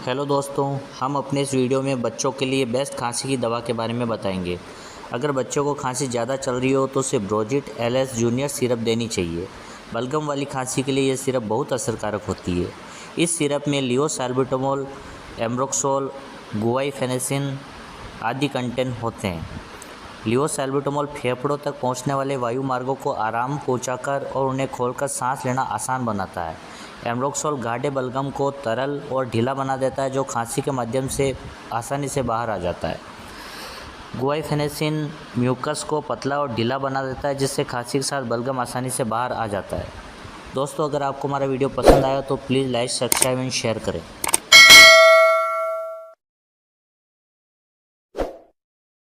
Hello दोस्तों, हम अपने इस वीडियो में बच्चों के लिए बेस्ट खांसी की दवा के बारे में बताएंगे। अगर बच्चों को खांसी ज़्यादा चल रही हो तो उसे ब्रोजिट एलएस जूनियर सिरप देनी चाहिए। बलगम वाली खांसी के लिए यह सिरप बहुत असरकारक होती है। इस सिरप में लियोसाल्बुटामोल, एम्ब्रोक्सोल, गुआइफेनेसिन आदि कंटेंट होते हैं। लियोसाल्बुटामोल फेफड़ों तक पहुंचने वाले वायु मार्गों को आराम पहुंचाकर और उन्हें खोलकर सांस लेना आसान बनाता है। एम्ब्रोक्सोल गाढ़े बलगम को तरल और ढीला बना देता है, जो खांसी के माध्यम से आसानी से बाहर आ जाता है। गुआइफेनेसिन म्यूकस को पतला और ढीला बना देता है, जिससे खांसी के साथ बलगम आसानी से बाहर आ जाता है। दोस्तों, अगर आपको हमारा वीडियो पसंद आया तो please like, subscribe and share करें।